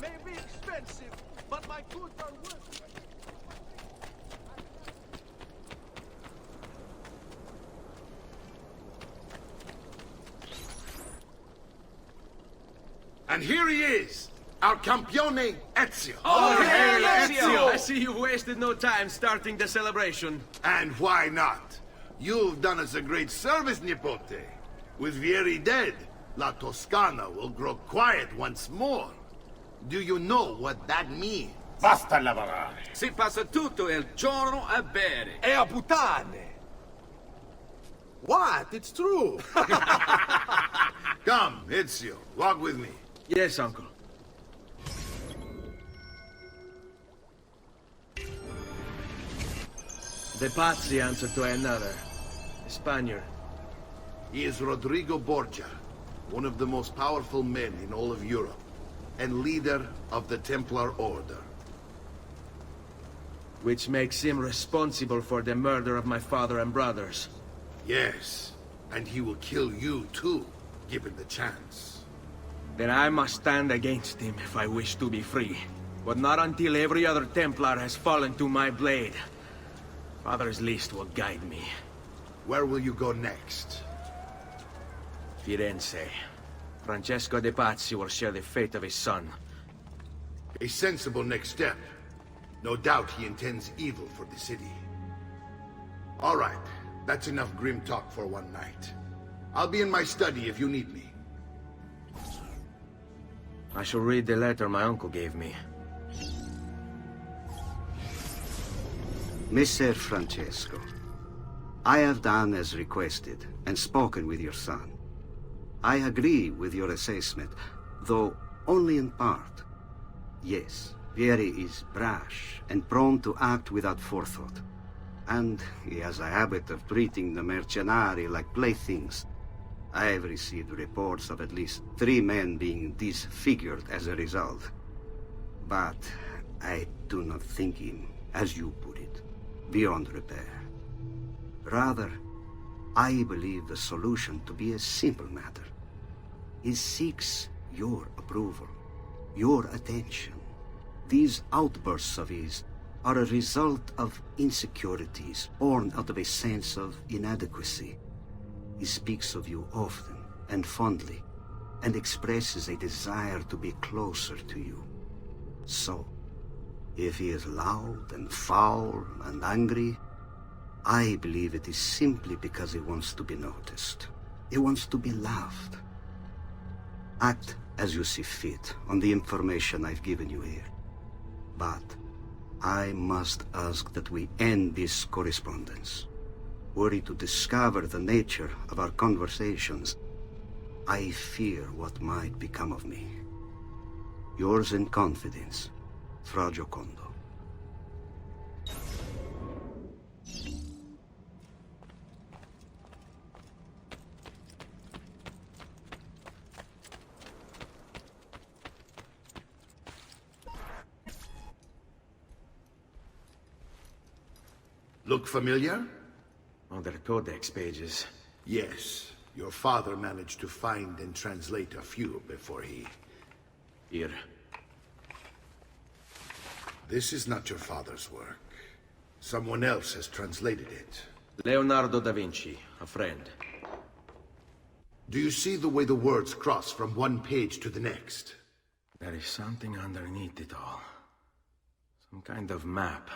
may be expensive, but my goods are worth it. And here he is, our campione Ezio. Oh, Hey, Ezio! I see you wasted no time starting the celebration. And why not? You've done us a great service, Nipote. With Vieri dead, La Toscana will grow quiet once more. Do you know what that means? Basta lavorare. Si passa tutto il giorno a bere. E a puttane! What? It's true! Come, Ezio, walk with me. Yes, uncle. The Pazzi answer to another. A Spaniard. He is Rodrigo Borgia, one of the most powerful men in all of Europe, and leader of the Templar Order. Which makes him responsible for the murder of my father and brothers. Yes, and he will kill you too, given the chance. Then I must stand against him if I wish to be free. But not until every other Templar has fallen to my blade. Father's list will guide me. Where will you go next? Firenze. Francesco de Pazzi will share the fate of his son. A sensible next step. No doubt he intends evil for the city. All right, that's enough grim talk for one night. I'll be in my study if you need me. I shall read the letter my uncle gave me. Messer Francesco, I have done as requested and spoken with your son. I agree with your assessment, though only in part. Yes, Vieri is brash and prone to act without forethought. And he has a habit of treating the mercenari like playthings. I have received reports of at least 3 men being disfigured as a result. But I do not think him, as you put it, beyond repair. Rather, I believe the solution to be a simple matter. He seeks your approval, your attention. These outbursts of his are a result of insecurities born out of a sense of inadequacy. He speaks of you often and fondly, and expresses a desire to be closer to you. So, if he is loud and foul and angry, I believe it is simply because he wants to be noticed. He wants to be loved. Act as you see fit on the information I've given you here. But I must ask that we end this correspondence. Were he to discover the nature of our conversations, I fear what might become of me. Yours in confidence, Fra Giocondo. Look familiar? On their codex pages. Yes. Your father managed to find and translate a few before he... Here. This is not your father's work. Someone else has translated it. Leonardo da Vinci, a friend. Do you see the way the words cross from one page to the next? There is something underneath it all. Some kind of map.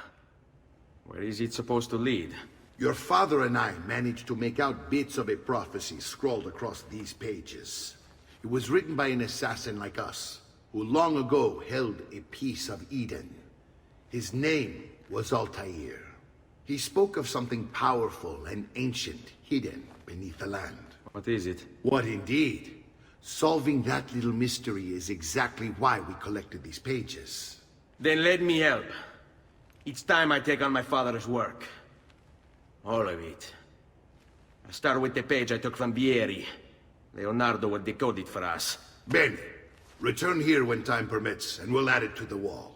Where is it supposed to lead? Your father and I managed to make out bits of a prophecy scrawled across these pages. It was written by an assassin like us, who long ago held a piece of Eden. His name was Altair. He spoke of something powerful and ancient hidden beneath the land. What is it? What indeed? Solving that little mystery is exactly why we collected these pages. Then let me help. It's time I take on my father's work. All of it. I'll start with the page I took from Vieri. Leonardo will decode it for us. Bene. Return here when time permits, and we'll add it to the wall.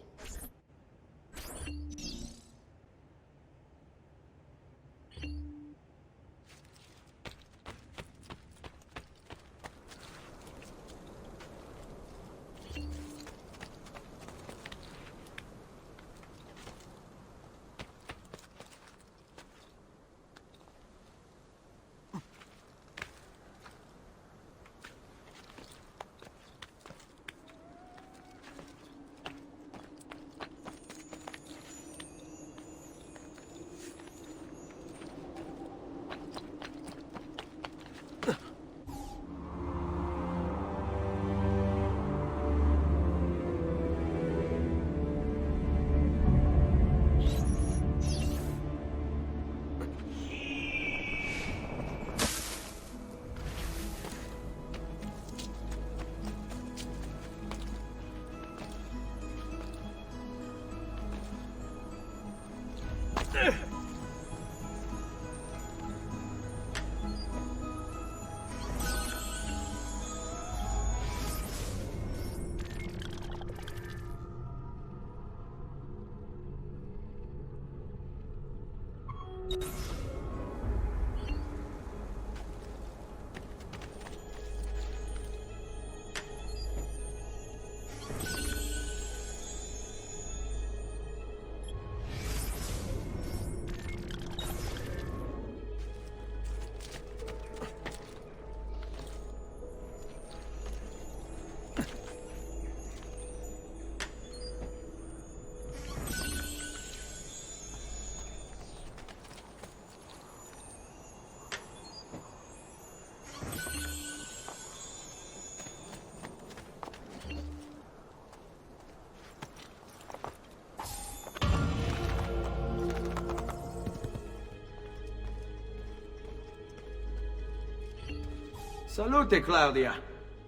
Salute, Claudia.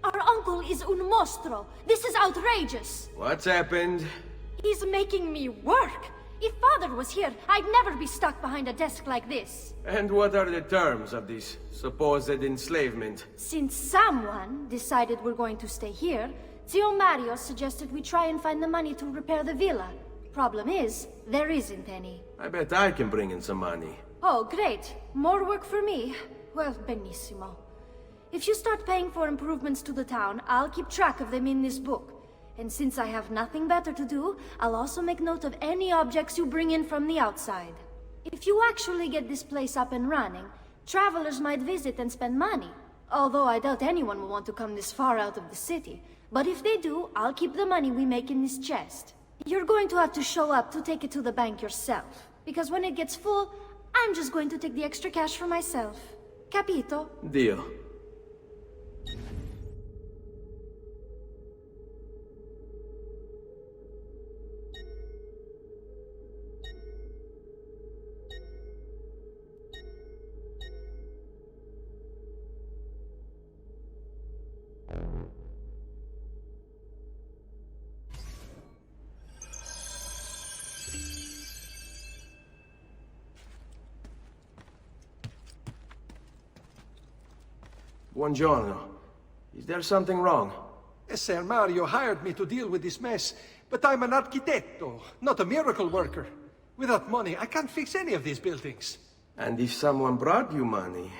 Our uncle is un mostro. This is outrageous. What's happened? He's making me work. If Father was here, I'd never be stuck behind a desk like this. And what are the terms of this supposed enslavement? Since someone decided we're going to stay here, Zio Mario suggested we try and find the money to repair the villa. Problem is, there isn't any. I bet I can bring in some money. Oh, great. More work for me. Well, benissimo. If you start paying for improvements to the town, I'll keep track of them in this book. And since I have nothing better to do, I'll also make note of any objects you bring in from the outside. If you actually get this place up and running, travelers might visit and spend money. Although I doubt anyone will want to come this far out of the city. But if they do, I'll keep the money we make in this chest. You're going to have to show up to take it to the bank yourself. Because when it gets full, I'm just going to take the extra cash for myself. Capito? Deal. Buongiorno. Is there something wrong? Ser Mario hired me to deal with this mess, but I'm an architetto, not a miracle worker. Without money, I can't fix any of these buildings. And if someone brought you money?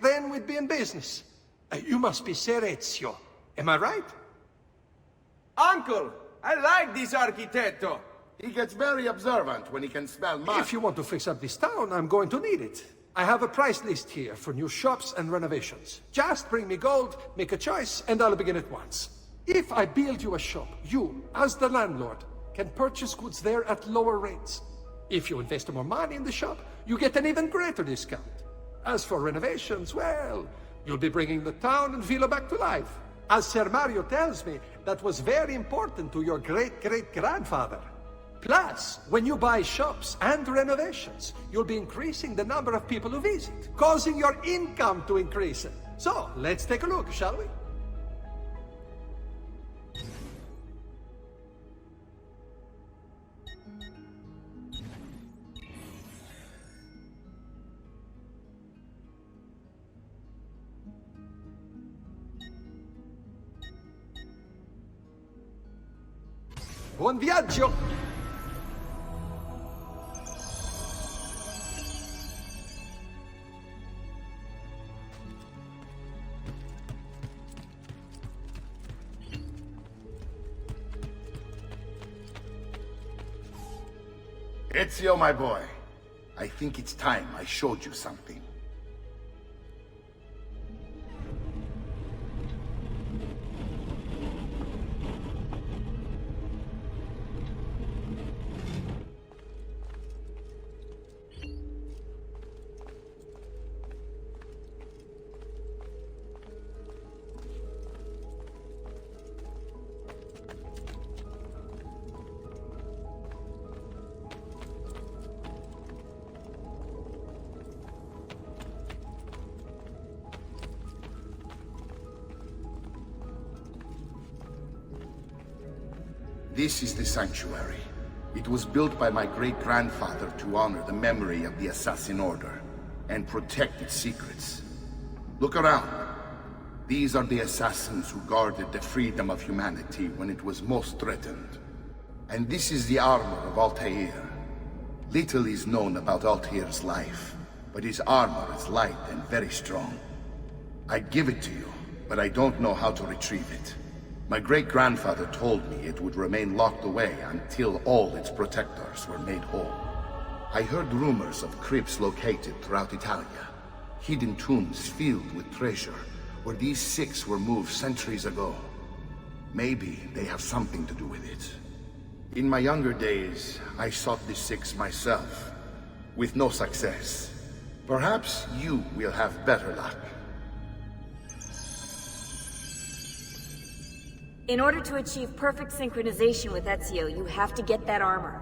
Then we'd be in business. You must be Ser Ezio. Am I right? Uncle! I like this architetto! He gets very observant when he can smell mud. If you want to fix up this town, I'm going to need it. I have a price list here for new shops and renovations. Just bring me gold, make a choice, and I'll begin at once. If I build you a shop, you, as the landlord, can purchase goods there at lower rates. If you invest more money in the shop, you get an even greater discount. As for renovations, well, you'll be bringing the town and villa back to life. As Ser Mario tells me, that was very important to your great-great-grandfather. Plus, when you buy shops and renovations, you'll be increasing the number of people who visit, causing your income to increase. So, let's take a look, shall we? Buon viaggio! Ezio, my boy. I think it's time I showed you something. This is the sanctuary. It was built by my great-grandfather to honor the memory of the Assassin Order and protect its secrets. Look around. These are the assassins who guarded the freedom of humanity when it was most threatened. And this is the armor of Altair. Little is known about Altair's life, but his armor is light and very strong. I'd give it to you, but I don't know how to retrieve it. My great-grandfather told me it would remain locked away until all its protectors were made whole. I heard rumors of crypts located throughout Italia, hidden tombs filled with treasure, where these six were moved centuries ago. Maybe they have something to do with it. In my younger days, I sought the six myself, with no success. Perhaps you will have better luck. In order to achieve perfect synchronization with Ezio, you have to get that armor.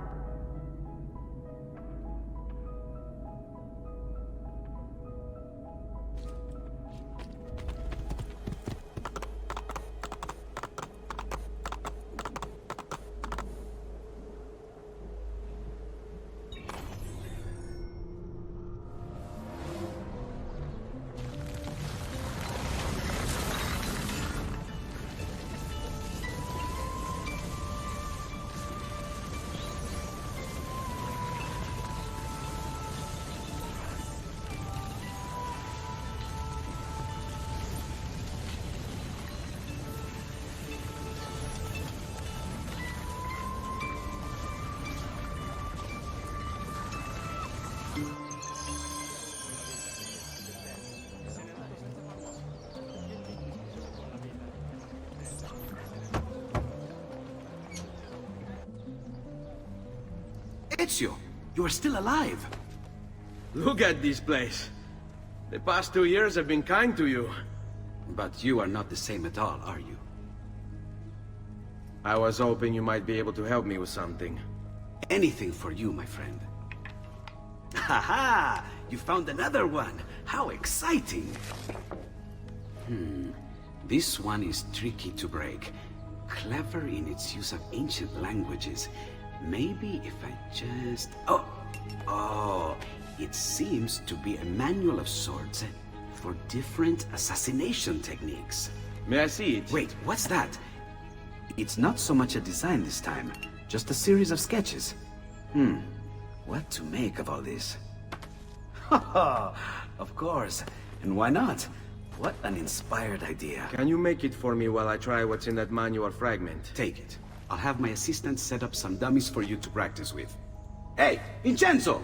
Ezio, you are still alive. Look at this place. The past 2 years have been kind to you. But you are not the same at all, are you? I was hoping you might be able to help me with something. Anything for you, my friend. Ha-ha! You found another one! How exciting! This one is tricky to break. Clever in its use of ancient languages. Maybe if I just... Oh, it seems to be a manual of sorts for different assassination techniques. May I see it? Wait, what's that? It's not so much a design this time, just a series of sketches. What to make of all this? Of course, and why not? What an inspired idea. Can you make it for me while I try what's in that manual fragment? Take it. I'll have my assistant set up some dummies for you to practice with. Hey, Vincenzo!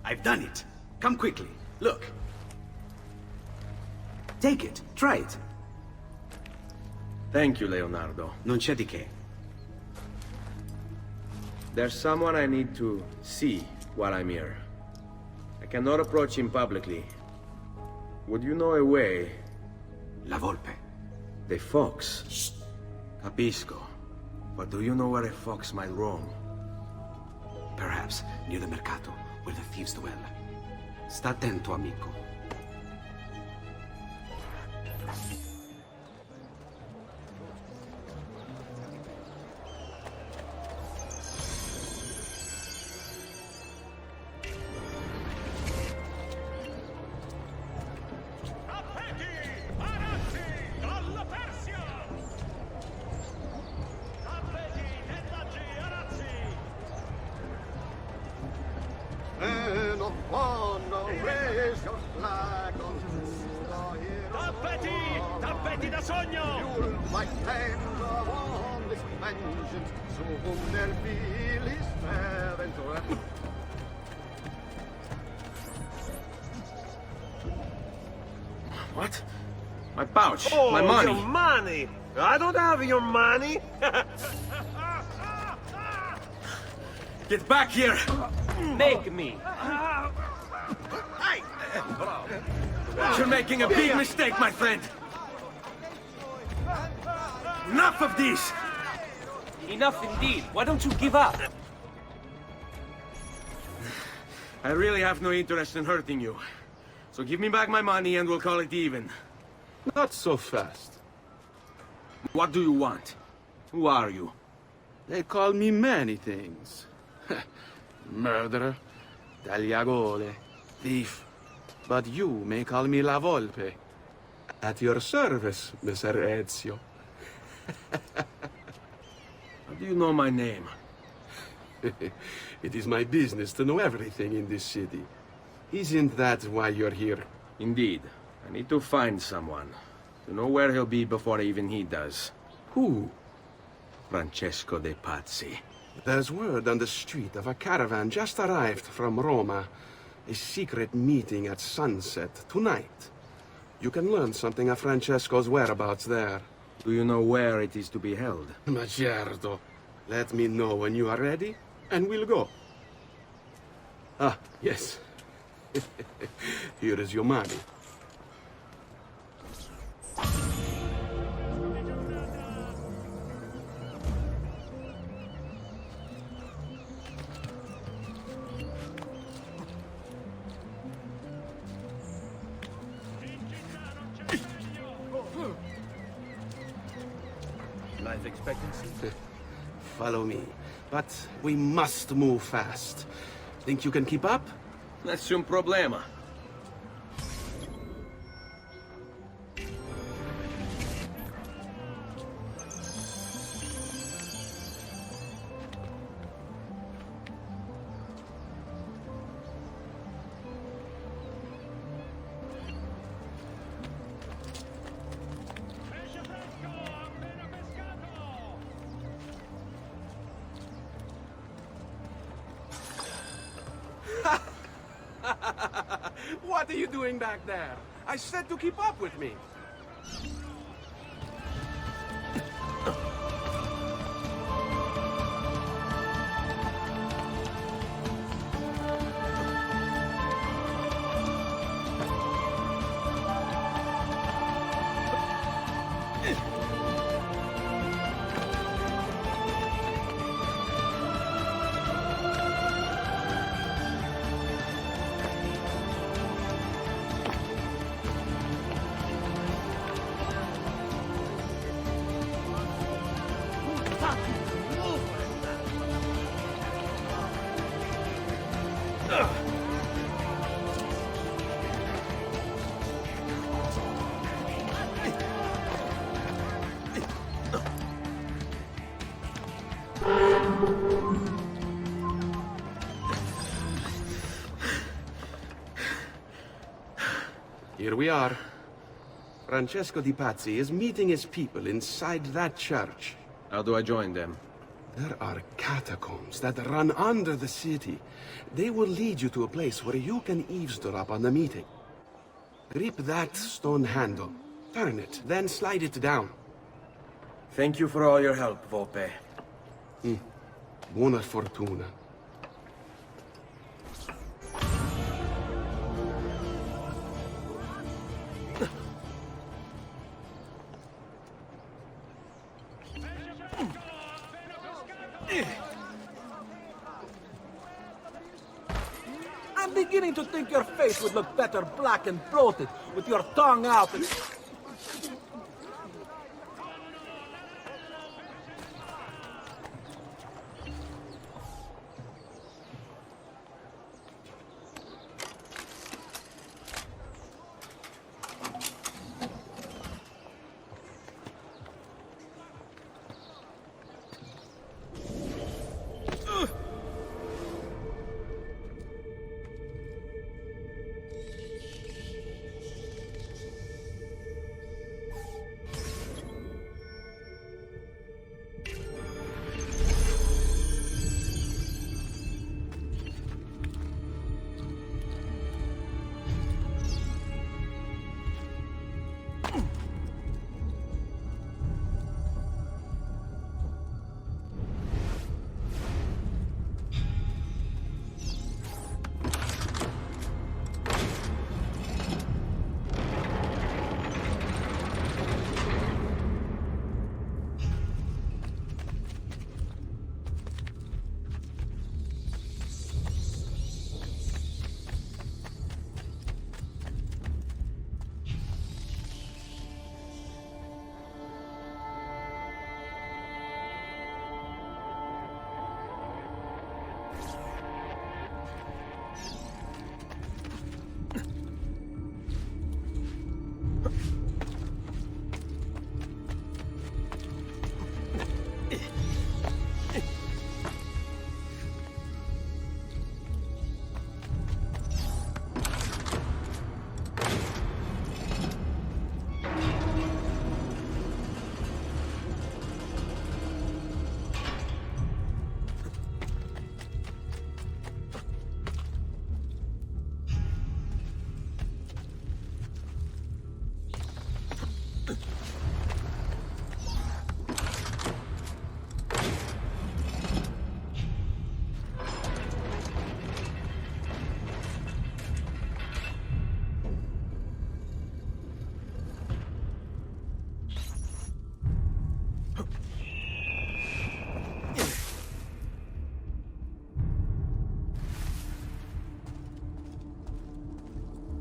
I've done it. Come quickly. Look. Take it. Try it. Thank you, Leonardo. Non c'è di che. There's someone I need to see while I'm here. I cannot approach him publicly. Would you know a way? La Volpe. The fox. Shh. Capisco. But do you know where a fox might roam? Perhaps near the Mercato, where the thieves dwell. Sta attento, amico. Oh no, raise your flag on Tappeti! Tappeti da sogno! You'll fight hands on this vengeance, so whom there be least fair and What? My pouch. Oh, my money. your money! I don't have your money! Get back here! Make me! You're making a big mistake, my friend! Enough of these! Enough indeed. Why don't you give up? I really have no interest in hurting you. So give me back my money and we'll call it even. Not so fast. What do you want? Who are you? They call me many things. Murderer, tagliagole, thief. But you may call me La Volpe. At your service, Mr. Ezio. How do you know my name? It is my business to know everything in this city. Isn't that why you're here? Indeed. I need to find someone. To know where he'll be before even he does. Who? Francesco de Pazzi. There's word on the street of a caravan just arrived from Roma. A secret meeting at sunset tonight. You can learn something of Francesco's whereabouts there. Do you know where it is to be held? Ma certo. Let me know when you are ready, and we'll go. Ah, yes. Here is your money. Life expectancy? Follow me. But we must move fast. Think you can keep up? Nessun problema. What are you doing back there? I said to keep up with me. Here we are. Francesco di Pazzi is meeting his people inside that church. How do I join them? There are catacombs that run under the city. They will lead you to a place where you can eavesdrop on the meeting. Grip that stone handle. Turn it, then slide it down. Thank you for all your help, Volpe. Buona fortuna. I'm beginning to think your face would look better black and bloated, with your tongue out and...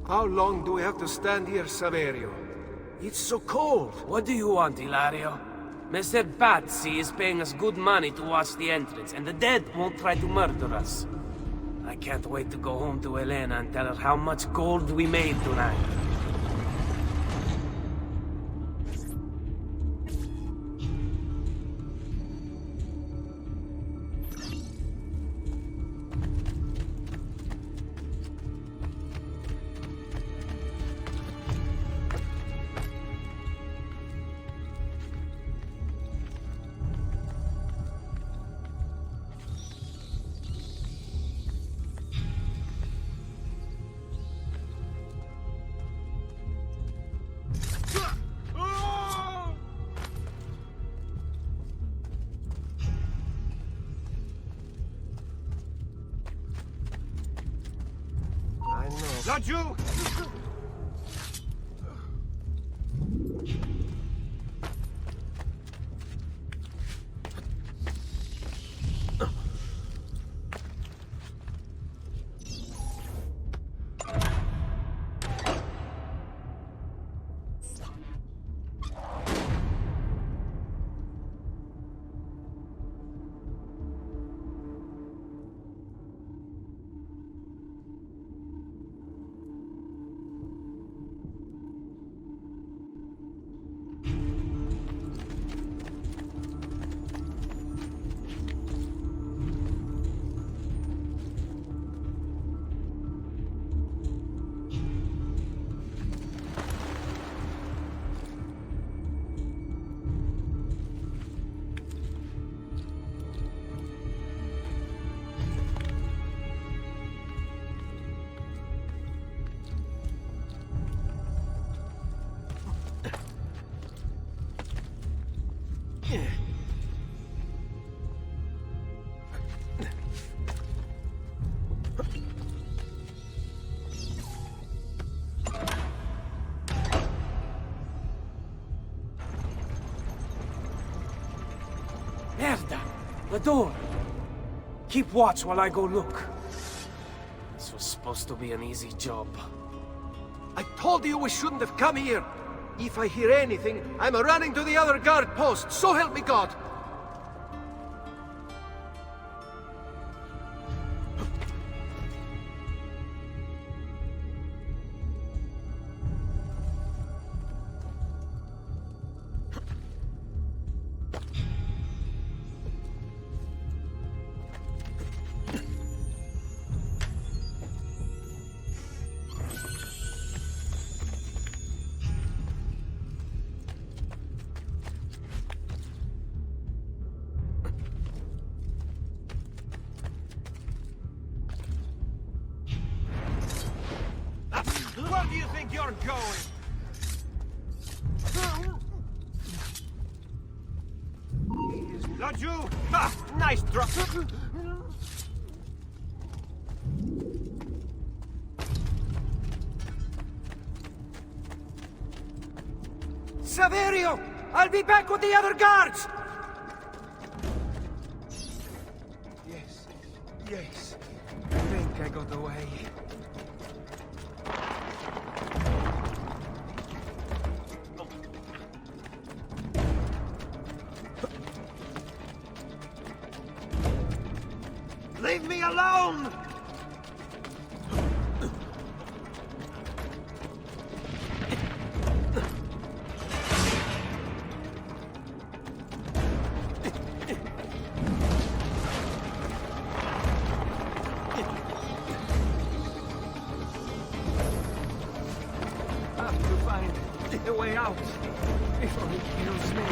How long do we have to stand here, Saverio? It's so cold. What do you want, Hilario? Mr. Pazzi is paying us good money to watch the entrance, and the dead won't try to murder us. I can't wait to go home to Elena and tell her how much gold we made tonight. Laggiù! Merda! The door! Keep watch while I go look. This was supposed to be an easy job. I told you we shouldn't have come here. If I hear anything, I'm running to the other guard post, so help me God! Where do you think you're going? Laggiù! Ah, nice drop! Saverio! I'll be back with the other guards! Yes, yes. I think I got away. Leave me alone! I have to find a way out before he kills me.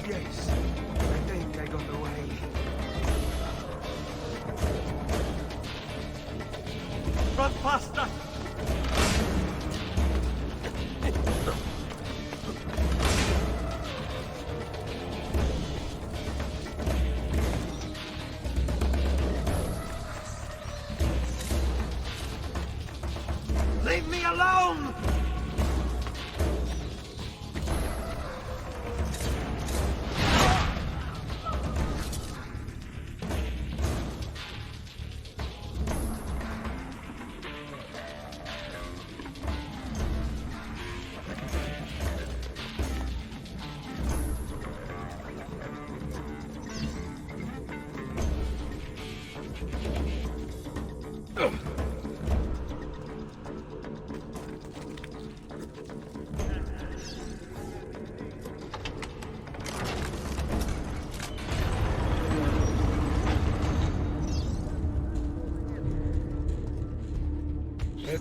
Yes, I think I got away. Run faster!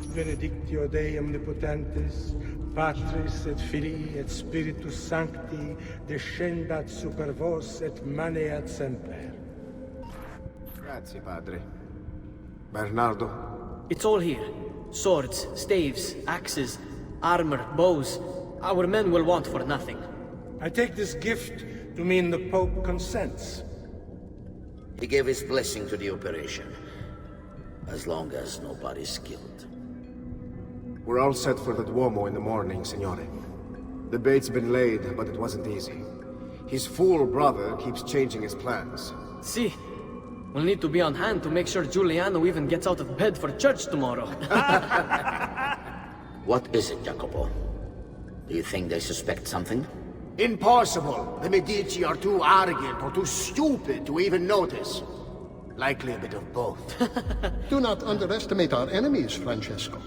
et benedictio Dei omnipotentes, Patris et Filii et Spiritus Sancti, descendat super vos et maneat semper. Grazie, padre. Bernardo? It's all here. Swords, staves, axes, armor, bows. Our men will want for nothing. I take this gift to mean the Pope consents. He gave his blessing to the operation, as long as nobody's killed. We're all set for the Duomo in the morning, Signore. The bait's been laid, but it wasn't easy. His fool brother keeps changing his plans. See, we'll need to be on hand to make sure Giuliano even gets out of bed for church tomorrow. What is it, Jacopo? Do you think they suspect something? Impossible! The Medici are too arrogant or too stupid to even notice. Likely a bit of both. Do not underestimate our enemies, Francesco.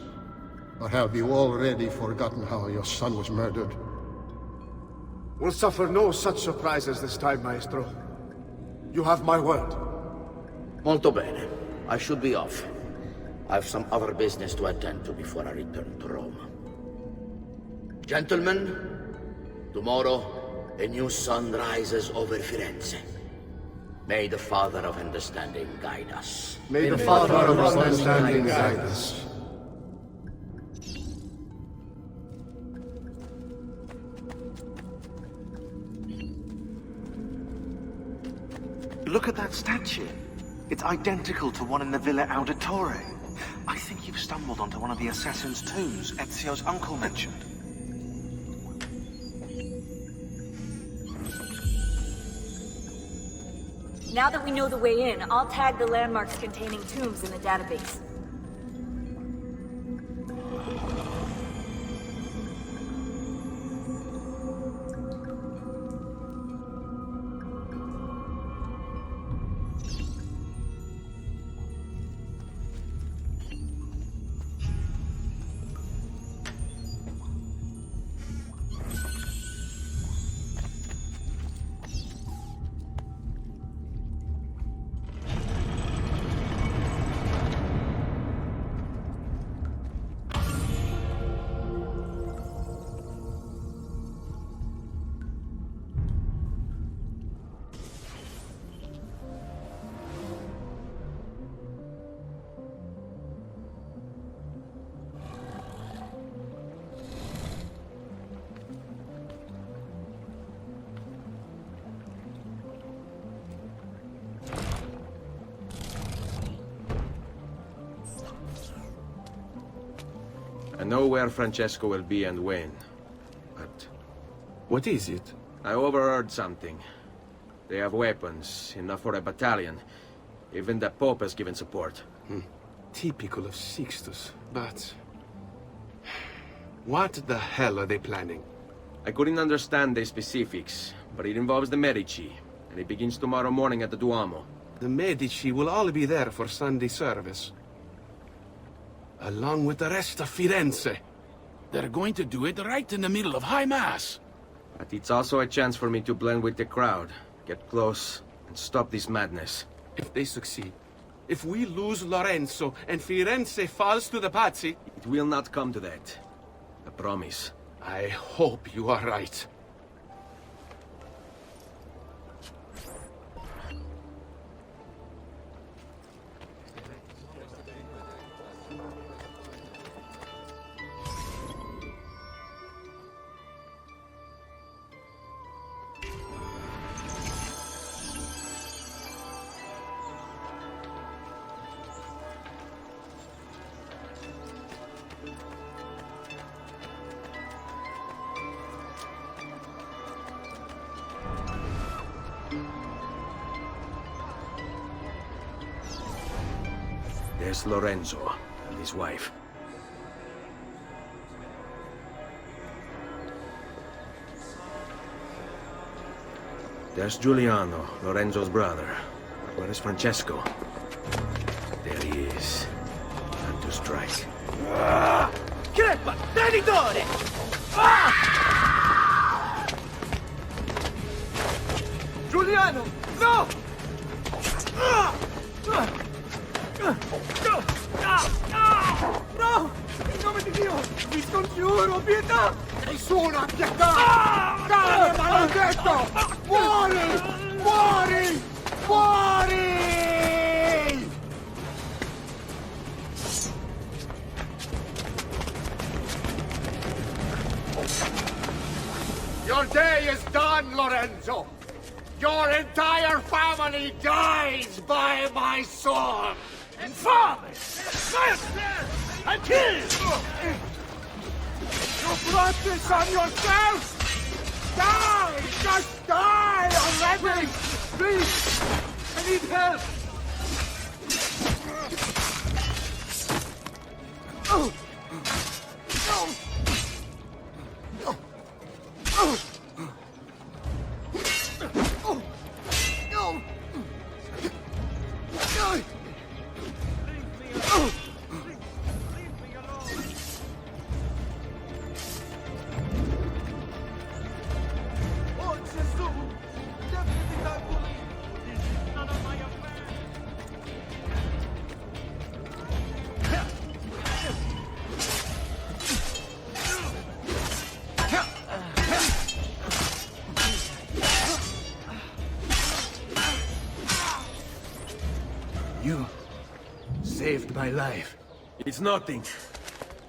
Or have you already forgotten how your son was murdered? We'll suffer no such surprises this time, Maestro. You have my word. Molto bene. I should be off. I've some other business to attend to before I return to Rome. Gentlemen, tomorrow, a new sun rises over Firenze. May the Father of Understanding guide us. May the Father of Understanding guide us. Look at that statue. It's identical to one in the Villa Auditore. I think you've stumbled onto one of the assassin's tombs Ezio's uncle mentioned. Now that we know the way in, I'll tag the landmarks containing tombs in the database. I know where Francesco will be and when, but... What is it? I overheard something. They have weapons, enough for a battalion. Even the Pope has given support. Typical of Sixtus, but... What the hell are they planning? I couldn't understand the specifics, but it involves the Medici, and it begins tomorrow morning at the Duomo. The Medici will all be there for Sunday service. Along with the rest of Firenze. They're going to do it right in the middle of High Mass. But it's also a chance for me to blend with the crowd, get close, and stop this madness. If they succeed, if we lose Lorenzo and Firenze falls to the Pazzi... It will not come to that. I promise. I hope you are right. There's Lorenzo and his wife. There's Giuliano, Lorenzo's brother. Where is Francesco? There he is. Time to strike. Crepa! Traditore! Giuliano! No! No! Vi scongiuro, pietà! Nessuna pietà! Cane maledetto! Muori! Muori! Muori! Your day is done, Lorenzo! Your entire family dies by my sword! Infame! Mercy! And kill! You brought this on yourself! Die! Just die already! Please! I need help! Oh! No! No! Oh! Oh! No! No! Oh! You saved my life. It's nothing.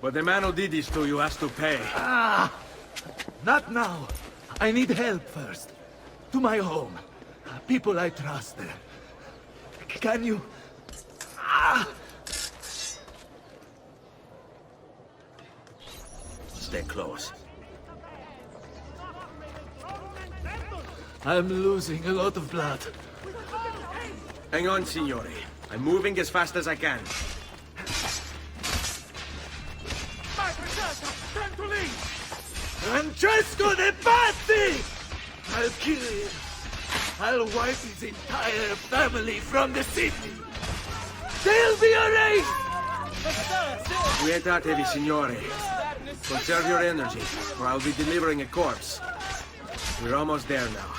But the man who did this to you has to pay. Ah! Not now. I need help first. To my home. People I trust there. Can you... Ah! Stay close. I'm losing a lot of blood. Hang on, signore. I'm moving as fast as I can. Francesco de Pazzi! I'll kill him. I'll wipe his entire family from the city. They'll be erased! We ain't that heavy, signore. Conserve your energy, or I'll be delivering a corpse. We're almost there now.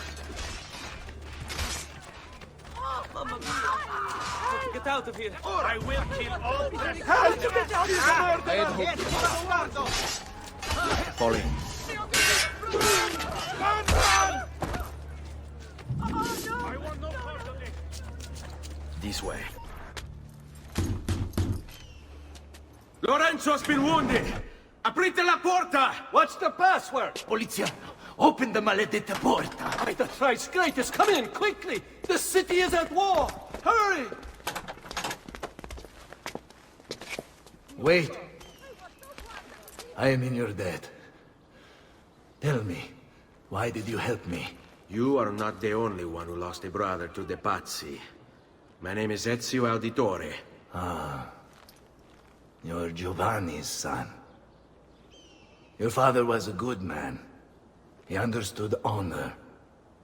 Get out of here! I will kill all the... Help! Get out of here! Fall in. This way. Lorenzo's been wounded! Aprite la porta! What's the password? Poliziano, open the maledetta porta. By the thrice greatest, come in, quickly! The city is at war! Hurry! Wait. I am in your debt. Tell me, why did you help me? You are not the only one who lost a brother to the Pazzi. My name is Ezio Auditore. Ah. You're Giovanni's son. Your father was a good man. He understood honor,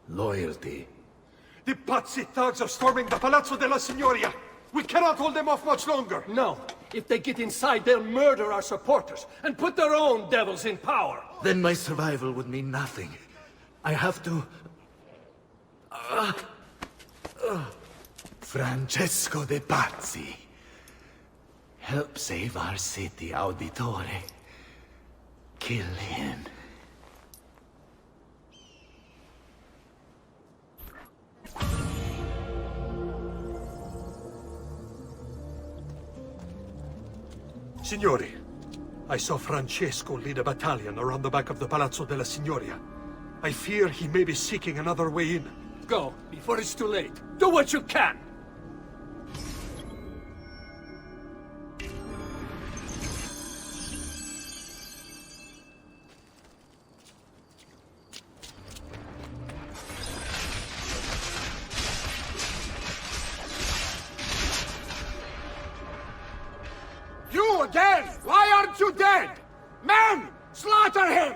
loyalty. The Pazzi thugs are storming the Palazzo della Signoria! We cannot hold them off much longer! No. If they get inside, they'll murder our supporters and put their own devils in power. Then my survival would mean nothing. I have to... Francesco de Pazzi. Help save our city, Auditore. Kill him. Signori, I saw Francesco lead a battalion around the back of the Palazzo della Signoria. I fear he may be seeking another way in. Go, before it's too late. Do what you can! You again! Why aren't you dead? Men! Slaughter him!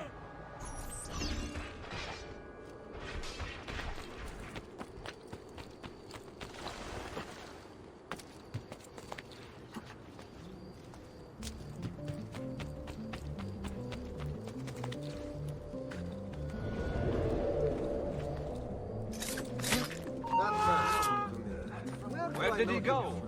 Where did he go?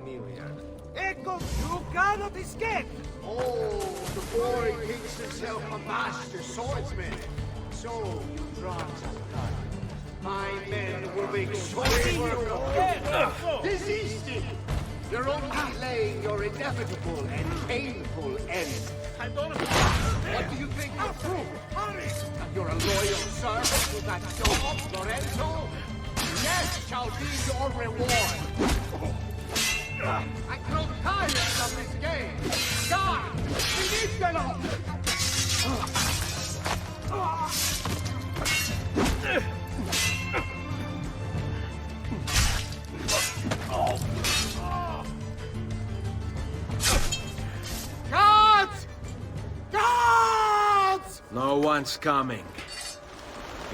familiar. Ecco, you cannot escape! Oh, the boy thinks himself a master swordsman. So, you draw some blood. My men will make short work of it. This easy. You're only delaying your inevitable and painful end. What do you think will prove? That you're a loyal servant to that dog, Lorenzo? Yes shall be your reward. I grow tired of this game. God, finitelo! Guards! Guards! No one's coming.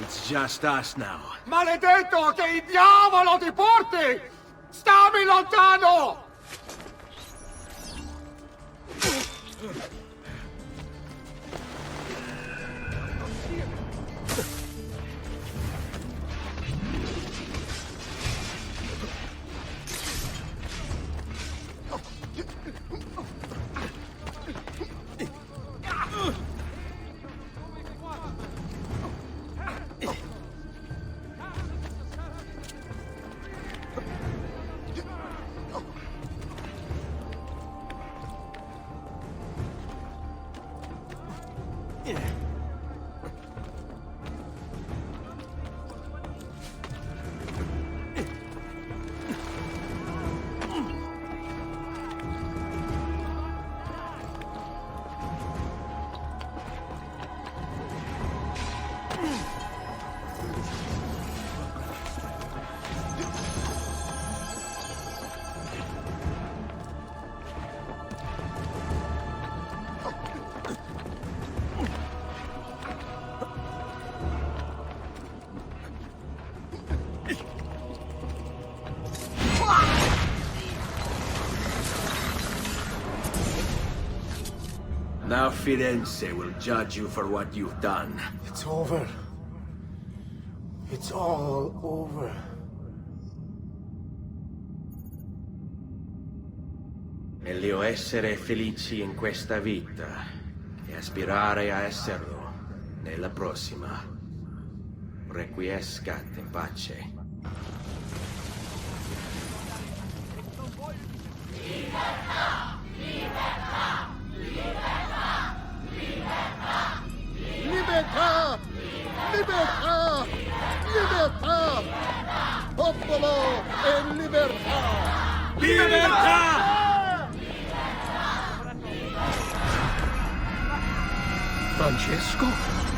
It's just us now. Maledetto che il diavolo ti porti! Stammi lontano! Now Firenze will judge you for what you've done. It's over. It's all over. Meglio essere felici in questa vita che aspirare a esserlo nella prossima. Requiescat in pace. Libertà! Libertà! Libertà! Libertà! Libertà! Libertà! Libertà! Popolo e libertà! Libertà! Francesco?